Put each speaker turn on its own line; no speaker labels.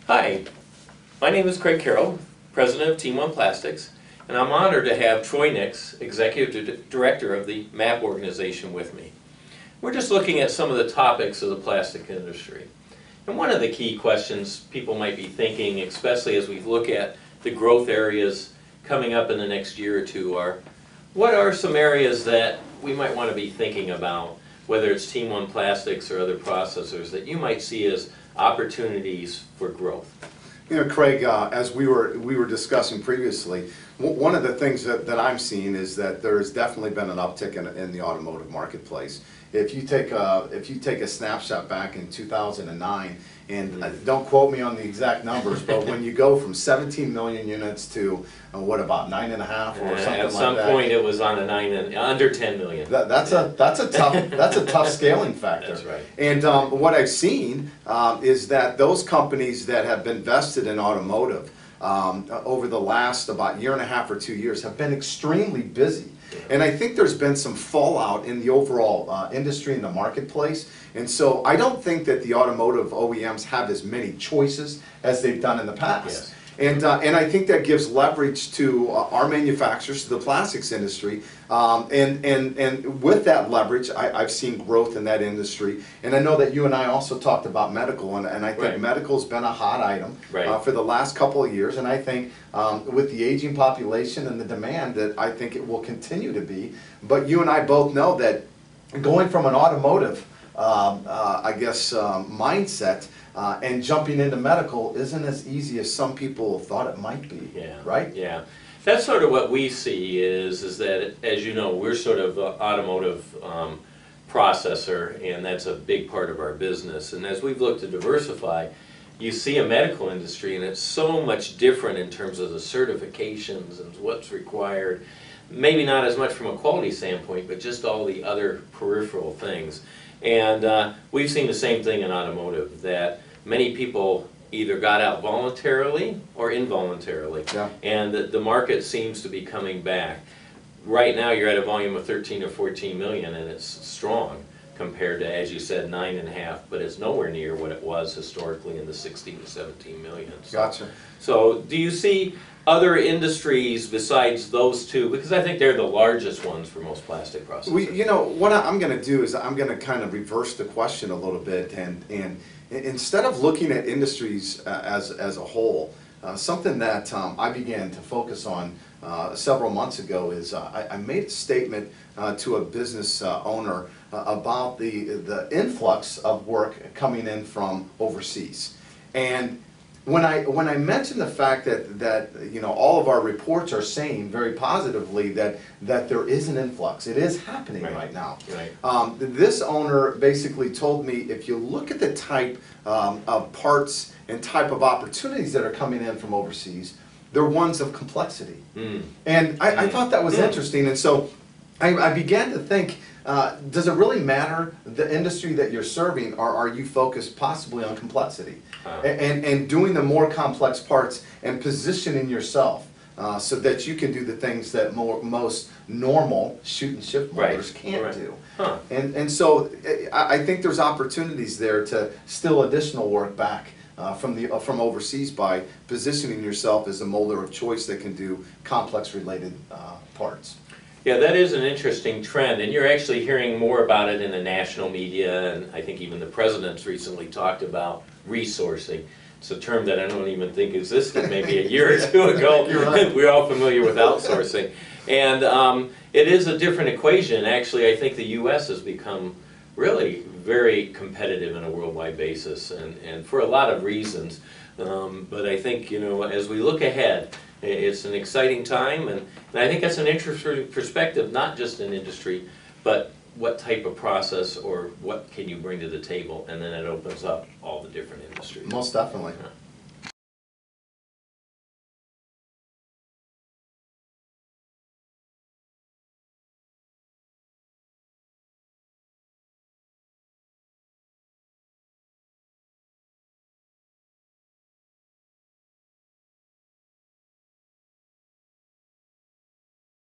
Hi, my name is Craig Carroll, President of Team One Plastics, and I'm honored to have Troy Nix, Executive Director of the MAPP organization, with me. We're just looking at some of the topics of the plastic industry. And one of the key questions people might be thinking, especially as we look at the growth areas coming up in the next year or two, are what are some areas that we might want to be thinking about, whether it's Team One Plastics or other processors, that you might see as opportunities for growth?
You know, Craig, as we were discussing previously, one of the things that I'm seeing is that there has definitely been an uptick in the automotive marketplace. If you take a snapshot back in 2009, and don't quote me on the exact numbers, but when you go from 17 million units to what, about 9.5 or something like that?
At some point, it was on under 10 million.
That's a tough scaling factor.
That's right.
And what I've seen is that those companies that have been vested in automotive over the last about 1.5 or 2 years have been extremely busy. And I think there's been some fallout in the overall industry and the marketplace. And so I don't think that the automotive OEMs have as many choices as they've done in the past.
Yes.
And I think that gives leverage to our manufacturers, to the plastics industry, and with that leverage, I've seen growth in that industry. And I know that you and I also talked about medical, and I think
Right.
medical's been a hot item
Right.
for the last couple of years. And I think with the aging population and the demand, that I think it will continue to be. But you and I both know that going from an automotive mindset and jumping into medical isn't as easy as some people thought it might be.
Yeah.
Right?
Yeah. That's sort of what we see is that, as you know, we're sort of an automotive processor, and that's a big part of our business. And as we've looked to diversify, you see a medical industry, and it's so much different in terms of the certifications and what's required. Maybe not as much from a quality standpoint, but just all the other peripheral things. And we've seen the same thing in automotive, that many people either got out voluntarily or involuntarily.
Yeah.
And the market seems to be coming back. Right now you're at a volume of 13 or 14 million, and it's strong compared to, as you said, 9.5, but it's nowhere near what it was historically in the 16 to 17 million.
Gotcha.
So do you see other industries besides those two? Because I think they're the largest ones for most plastic processors.
You know, what I'm going to do is I'm going to kind of reverse the question a little bit, and instead of looking at industries as a whole, something that I began to focus on several months ago is I made a statement to a business owner about the influx of work coming in from overseas. And when I mentioned the fact that you know, all of our reports are saying very positively that there is an influx, it is happening right now.
Right.
This owner basically told me, if you look at the type of parts and type of opportunities that are coming in from overseas, they're ones of complexity. And I thought that was interesting, and so I began to think, does it really matter the industry that you're serving, or are you focused possibly on complexity? And doing the more complex parts and positioning yourself so that you can do the things that most normal shoot and shift motors can't do. And so I think there's opportunities there to still additional work back from overseas by positioning yourself as a molder of choice that can do complex related parts.
Yeah, that is an interesting trend, and you're actually hearing more about it in the national media, and I think even the president's recently talked about resourcing. It's a term that I don't even think existed maybe a year or two ago.
Right.
We're all familiar with outsourcing. And it is a different equation. Actually, I think the U.S. has become really very competitive on a worldwide basis, and for a lot of reasons. But I think, you know, as we look ahead, it's an exciting time, and I think that's an interesting perspective, not just in industry, but what type of process or what can you bring to the table, and then it opens up all the different industries.
Most definitely.
Yeah.